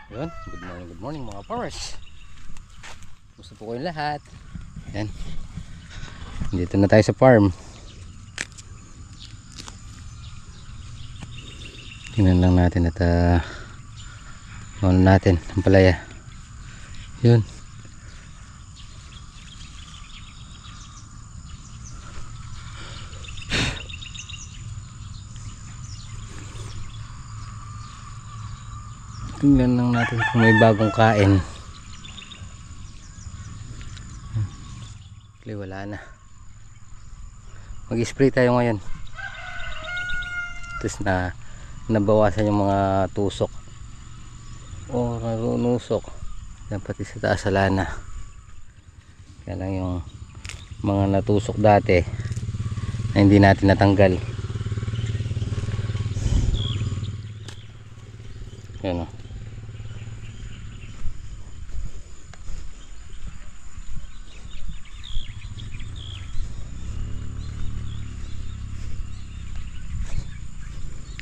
Yun, good morning mga farmers. Gusto po kayong lahat. Yan. Dito na tayo sa farm. Tingnan lang natin at ano natin ang palaya. Yun. Tingnan lang natin kung may bagong kain. Okay, wala na. Mag-spray tayo ngayon. Tapos nabawasan yung mga tusok. O narunusok. Yan pati sa taas sa lana. Kaya lang yung mga natusok dati na hindi natin natanggal. Yan o.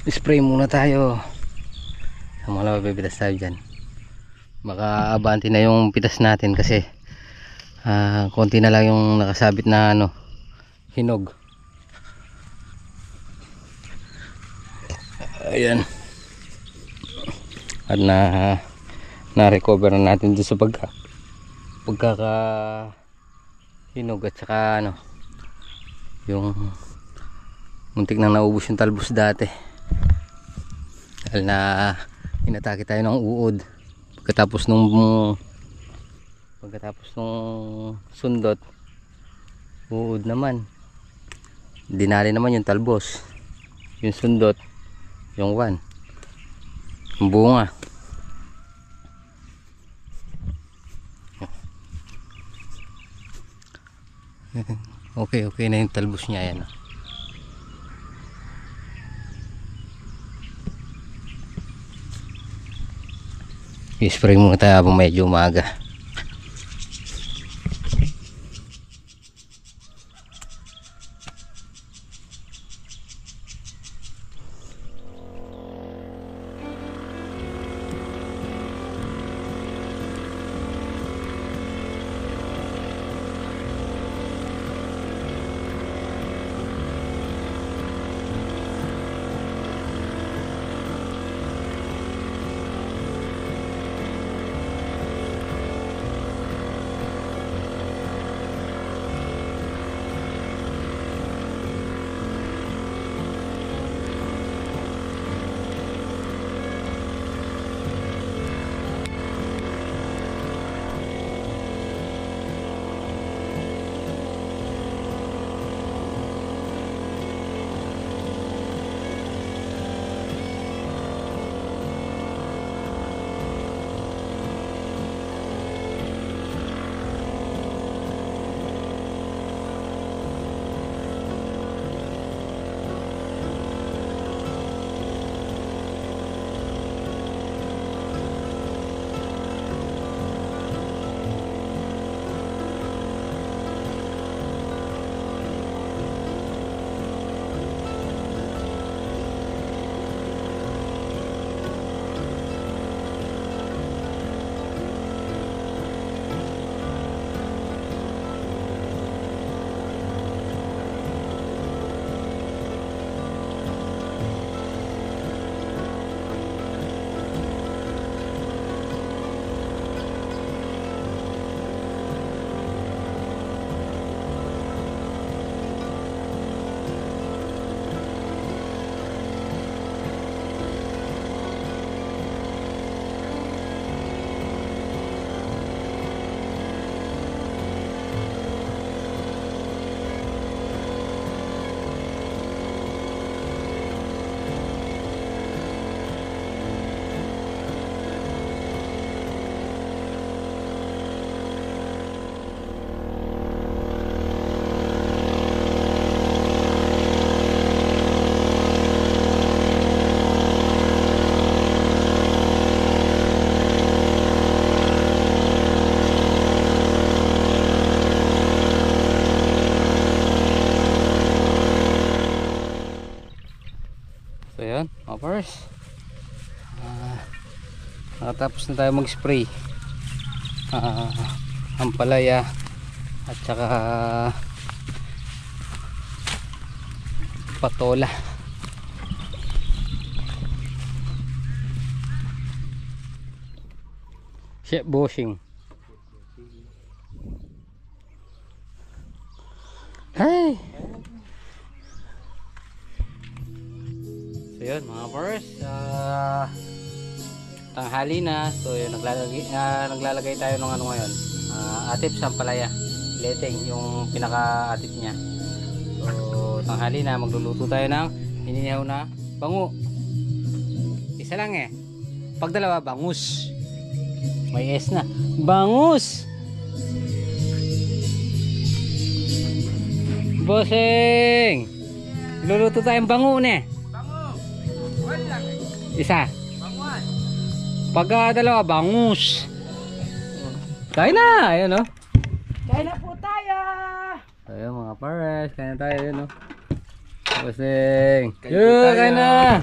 Spray muna tayo sa mga mabibitas tayo dyan. Baka abanti na yung pitas natin kasi konti na lang yung nakasabit na hinog. Ayan. At na-recover na natin doon sa pagkaka hinog at saka yung muntik nang naubos yung talbos dati. Dahil na inatake tayo ng uod pagkatapos nung sundot, uod naman, dinali naman yung talbos, yung sundot, yung yung bunga. Okay na yung talbos niya. Yan. I-spray muna tayo habang medyo umaga. Nakatapos na tayo mag-spray. Ampalaya at saka patola. Chef Boshing. Hey! So yun mga bars, tanghali na. So yun, naglalagay tayo ng ano ngayon, atip sa ampalaya, leteng yung pinaka-atip niya. So tanghali na, magluluto tayo ng hininihaw na bango. Isa lang eh, pag dalawa bangus, may S na, bangus. Bossing, luluto tayong bango ne. Isa. Pagka dalawa, bangus. Kain na, ayun o. Kain na po tayo. Ayun mga pares, kain na tayo, ayun o. Bossing. Kain na.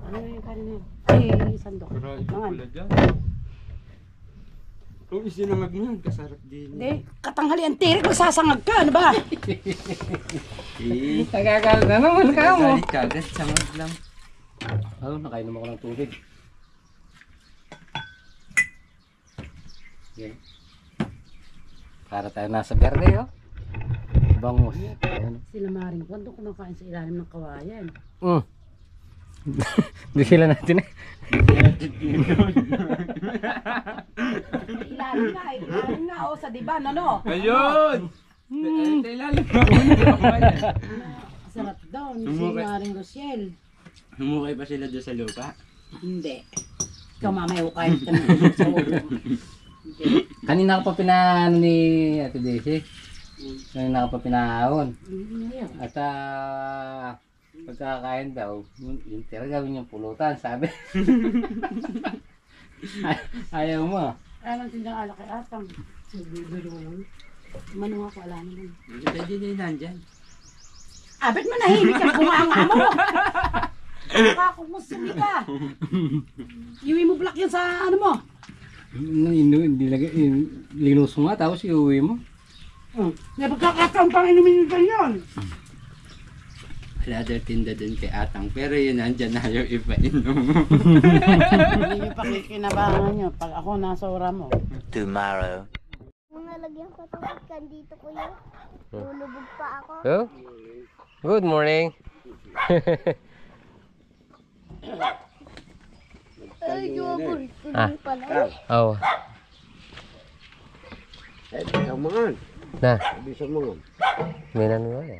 Ano yung kanin na yun? Ay, sandok. Mangan. Kung isinangag mo yan, kasarap din. Hindi, katanghalian tirik, magsasangag ka, ano ba? Nagagalit na naman ka mo. Galit ka, agad sangag lang. Oh, nakainom ako ng tubig. Okay. Para tayo nasa berde, oh. Bangus. Ayan. Sila maring kwan, doon kumakain sa ilalim ng kawayan. Di sila natin eh. Ilalim na, o, sa diban, ano? Ayun! Ilalim mo. Sarap doon, si Sumukay. maring Rochelle. Humukay pa sila doon sa lupa? Hindi. Ikaw mamaya ukay ka na sa ulo. Kanina ko pa pinaano ni Ate Daisy. Kanina ko pa pinahon. At pagkakain daw, yung tira gawin yung pulutan, sabi. Ayaw mo. Alam tindang ala kay Atang. Biro lang. Manong ako, ala naman. Pwede na yun nandyan. Abit mo nahimik ka, bunganga mo! Nakakumusumi ka! Iwi mo black yan sa ano mo? Linusong nga, tapos iuwi mo. May pagkakataon pang inumin yung ganyan. Wala daw tinda doon kay Atang, pero yun nandyan na yung ipainom. Hindi nyo pakikinabangan nyo pag ako nasa ura mo. Tomorrow. Mga lagyan ko tubig kan dito kuya. Lulubog pa ako. Oh? Good morning. Ay, jobol. Ah. Tuloy pala. Oh. Bisa mangan. Na, Bisa mangan. may nanuwa ya.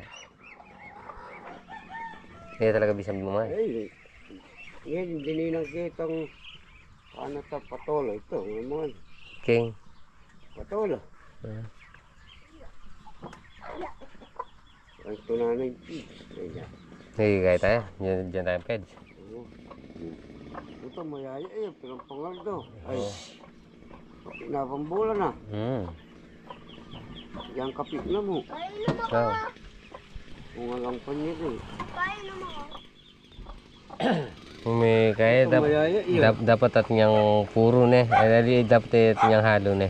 Kaya talaga bisa bumahay. Ay, yan, hindi nakitang ano ta patola ito. Mangan. King. Patola. Ang tunanay. Nagigay tayo. Diyan tayo peds. Ito mayaya eh, pero pangal daw. Ay, pinapambula na. Yang kapit na mo. Painom ako. Oh. Kung walang panyo ko. Painom ako. May kaya Ito mayaya iya. dapat at niyang puro ne. Ay dapat at niyang halo ne.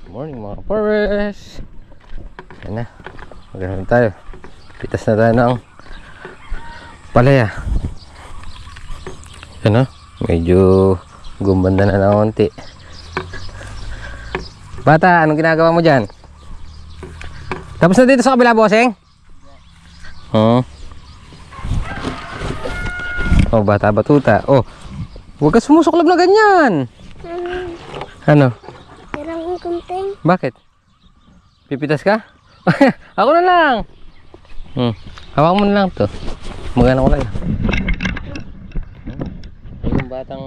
Good morning mga pares. Yan na. Magandang tayo. Pitas na tayo ng palaya. Yan o. Medyo gumanda na ng konti. Bata, anong ginagawa mo dyan? Tapos na dito sa kabila, bossing? Oh, bata batuta. Oh, huwag ka sumusuklab na ganyan. Ano? Meron kong kunting. Bakit? Pipitas ka? Ako na lang. Hawak mo na lang to. Magana ko lang. Yung batang...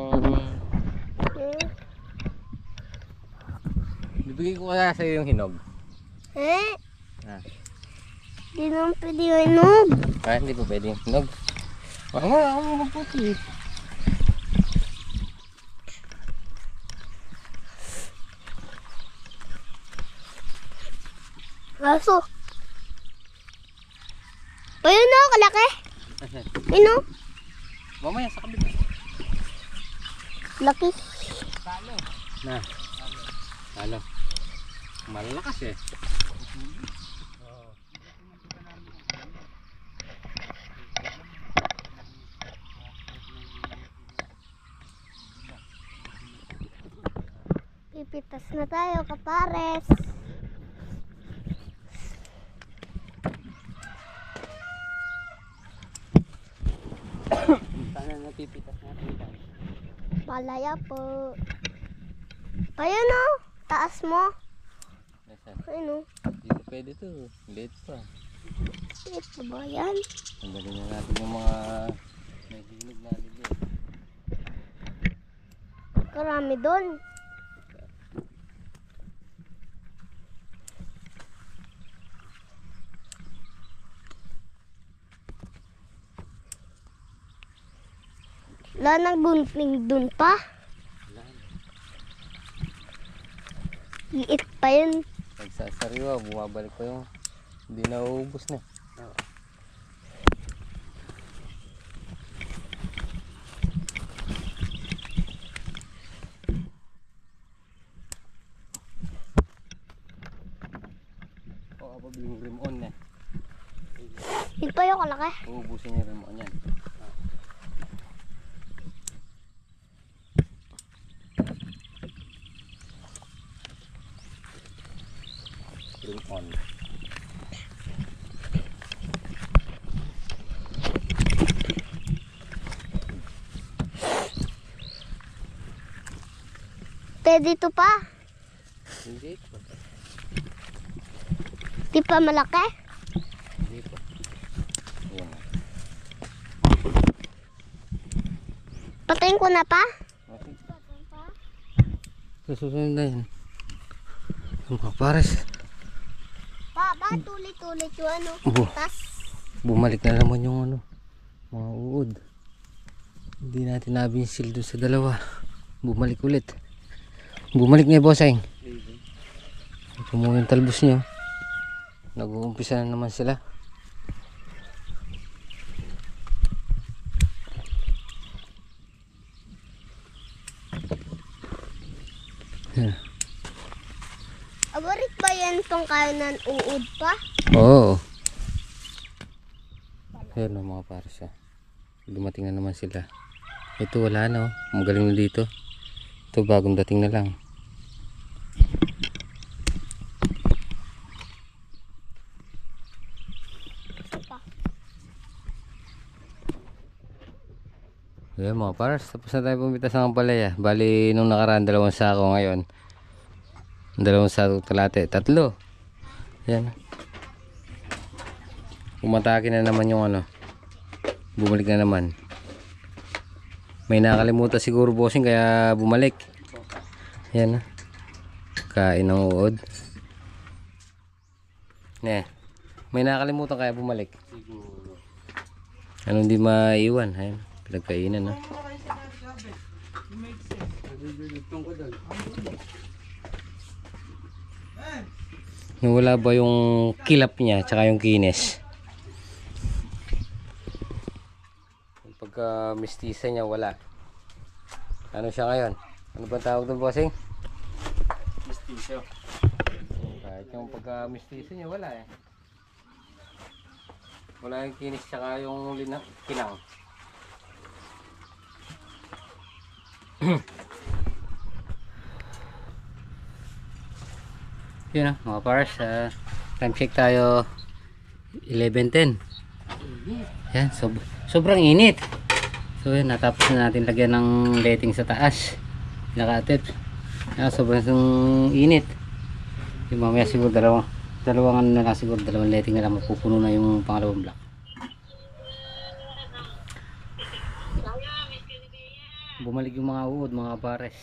Bibigay ko kaya sa'yo yung hinog. Eh? Ah. Di naman pwede yung inog. Ah, hindi po pwede yung hinog. Ako mo puti. Aso. Ayun o, kalaki. Ayun o. Mamaya sa kabila. Laki. Na. Ano? Malalakas eh. Pipitas na tayo, kapares. Sana napipitas natin ito. Palaya po. Ayun o. Taas mo. Nasaan? Ayun o. Dito pwede to. Late pa. Ito ba yan? Tanggalin na natin yung mga nahihinog natin dito. Karami doon. Wala nang gunting dun pa. Liit pa yun. Nagsasariwa, bumabalik pa yung hindi na uubos na. O, kapag yung rim on na. Hindi pa yung kalaki. Uubusin yung rim on yan. Rim on. Pwede ito pa. Hindi pa. Di pa malaki. Hindi pa. Ayan. Patayin ko na pa. Okay. Susunod na yan. Ang mga pares. Pa, ba tulit-tulit yung ano. Tas. Bumalik na naman yung ano, mga uod. Hindi natin nabinsil doon sa dalawa. Bumalik ulit. Bumalik niya, bossing. Ito mo yung talbos niyo. Nag-uumpisa na naman sila. Yan. Abarit ba yan tong kanan uod pa? Oo. Ayan o mga pares ha. Dumating na naman sila. Ito wala na o. Magaling na dito. Ito bagong dating na lang. Ayan mga pares. Tapos na tayo pumitas ng palaya. Bali nung nakaraan 2 sako, ngayon 2 sako kalate. 3. Ayan. Umatake na naman yung ano. Bumalik na naman. May nakalimutan siguro bossing kaya bumalik. Ayan. Kain ng uod. Ne. May nakalimutan kaya bumalik. Ano hindi maiwan. Ayan. Pinagkainan na. Nawala ba yung kilap niya tsaka yung kinis? Pagka mistisa niya wala. Ano siya ngayon? Ano ba tawag doon bossing? Mistisa. Kahit yung pagka mistisa niya wala eh. Wala yung kinis tsaka yung kinang. Yun na mga pares, time check tayo 11:10. Yan, sobrang init. So yun, natapos na natin lagyan ng letting sa taas, naka-tip. Sobrang init. Yung mamaya siguro dalawang ano na lang, siguro dalawang letting na lang, mapupuno na yung pangalawang block. Bumalik yung mga uod mga pares.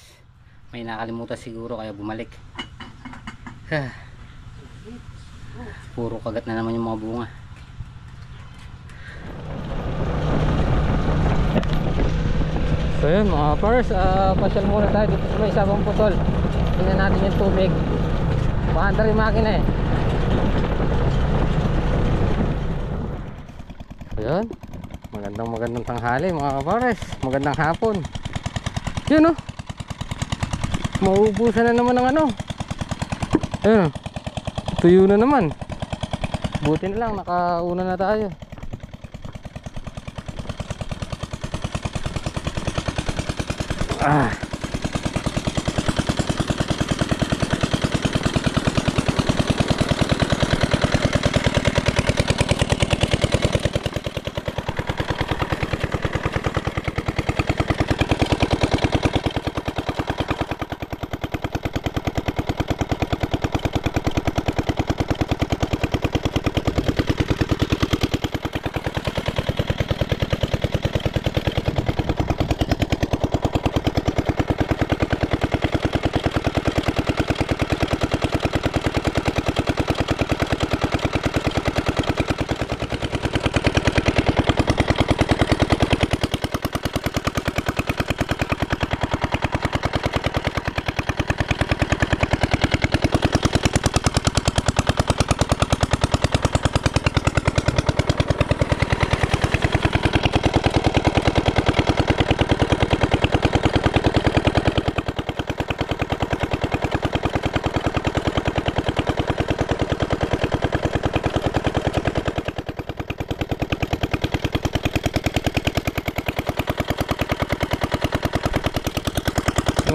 May nakalimutan siguro kaya bumalik. Puro kagat na naman yung mga bunga. So yun mga pares, pasyal muna tayo dito sa may Sabang Putol. Tingnan natin yung tubig. Paanda rin makina eh. So yun, maganda Magandang tanghali mga kapares. Magandang hapon. Yun oh. Mauubusan na naman ng ano. Ayun. Tuyo na naman. Buti na lang nakauna na tayo. Ah.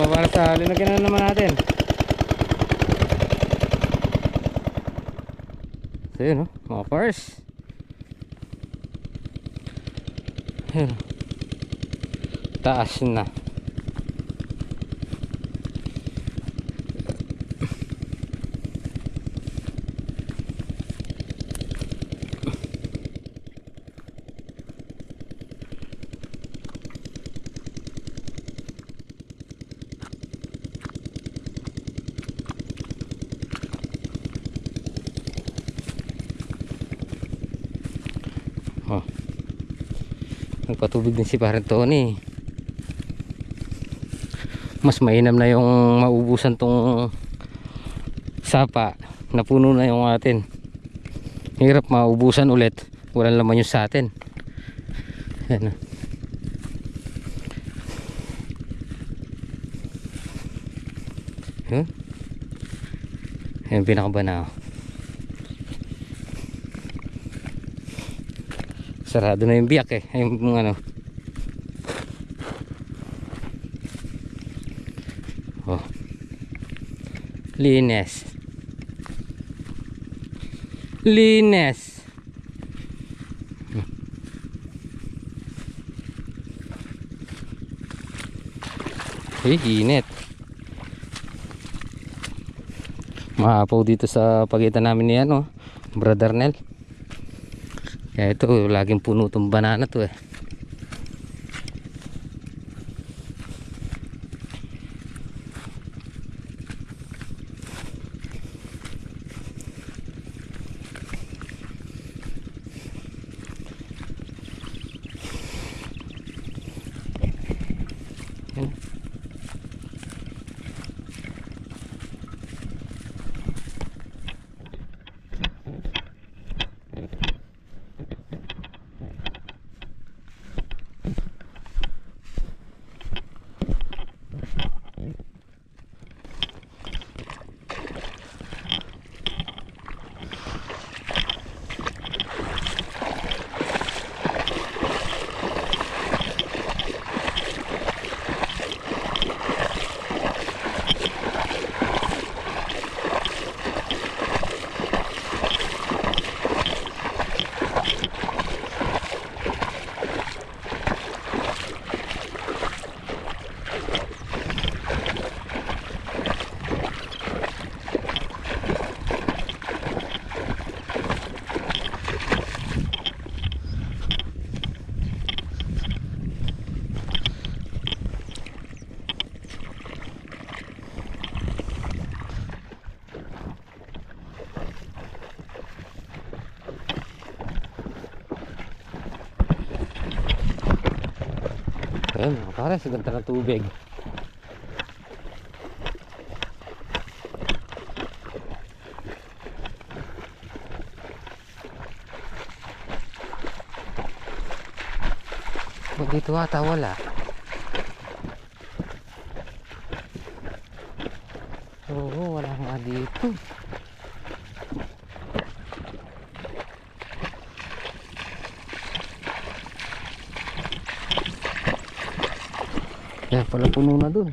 Para sa linagyan na naman natin. So yun oh, mga pars. Yun. Taas na. Oh. Nagpatubig din si Parang Tony. Mas mainam na yung maubusan tong sapa. Napuno na yung atin. Hirap maubusan ulit. Walang laman yung sa atin. Ayan. Huh? Ayan pinakabanaw. Sarado na yung biyak eh. Yung ano. Oh. Linis. Linis. Init. Mahapaw dito sa pagitan namin ni ano, Brother Nel. Kaya ito, laging puno itong banana to eh. Yan. Ayan mga pare, sa ganda ng tubig. Dito ata wala. Oo, wala nga dito. Kaya pala puno na dun.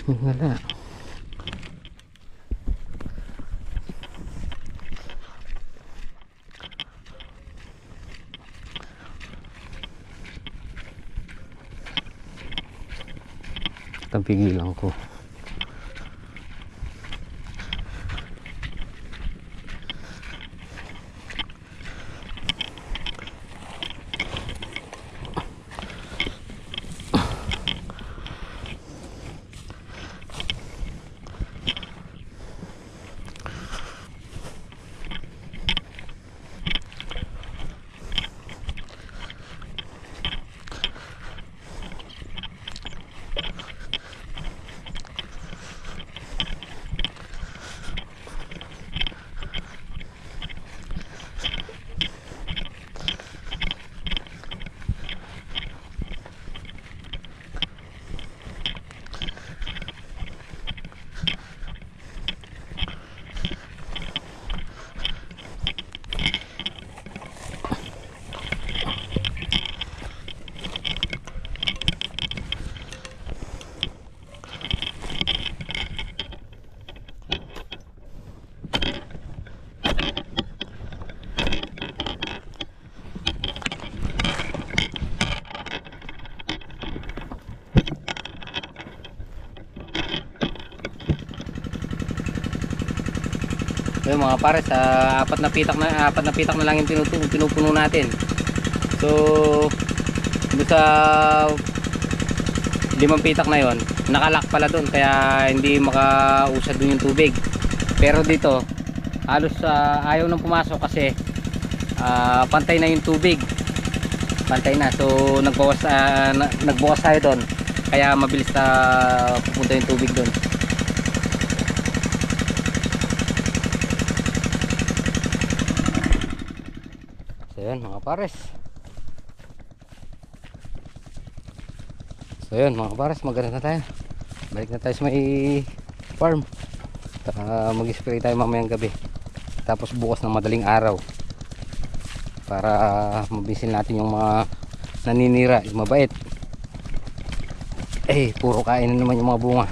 Wala. Tapigilan ko. Yung mga pares, apat na pitak na lang yung pinupuno natin. So doon sa 5 pitak na yon, nakalak pala doon kaya hindi makausad doon yung tubig. Pero dito halos ayaw nang pumasok kasi pantay na yung tubig. Pantay na. So nagbukas tayo doon kaya mabilis na pupunta yung tubig doon. Ayan mga pares. So yun mga pares, maganda na tayo. Balik na tayo sa may farm. Mag-spray tayo mamayang gabi. Tapos bukas ng madaling araw. Para mabisin natin yung mga naninira, yung mabait. Puro kain na naman yung mga bunga.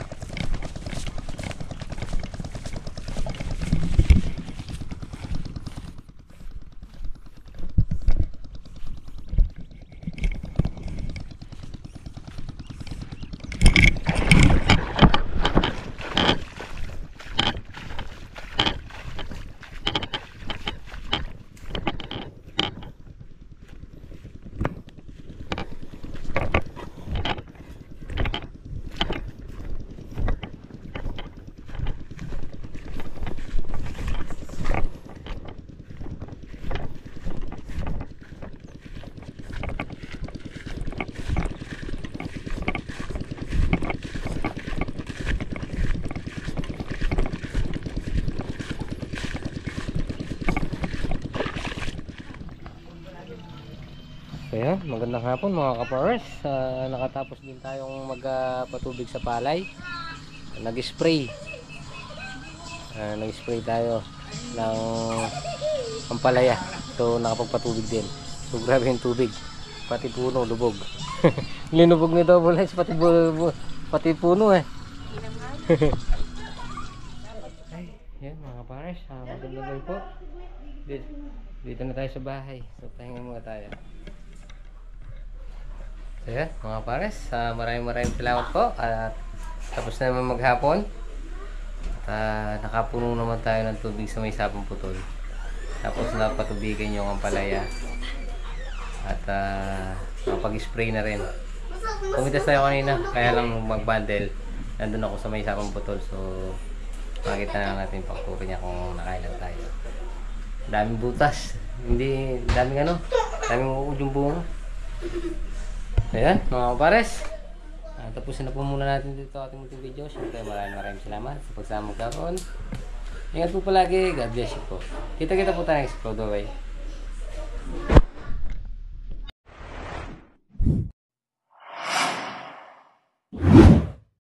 Kaya magandang hapon mga kapares. Nakatapos din tayong magpatubig sa palay. Nag-spray tayo ng pampalaya. So nakapagpatubig din. So grabe yung tubig, pati puno lubog. Linubog ni Double H pati puno eh. Ay, yan mga kapares, magandang gabi po. Dito na tayo sa bahay. So pahinga muna tayo. So yan, mga pares, maraming salamat po. At tapos na naman maghapon. At nakapuno naman tayo ng tubig sa may sapang putol. Tapos napatubigan yung ampalaya. At nakapag-spray na rin. Pumitas tayo kanina, kaya lang mag-bundle. Nandun ako sa may sapang putol. So makita na natin pagturo niya kung nakailan tayo. Daming butas. Daming uujong bunga. Ayan, mga kapares. Tapusin na po muna natin dito ating munting video. Siyempre maraming salamat sa pagsama karon. Ingat po palagi. God bless you po. Kita po tayo next video. Bye.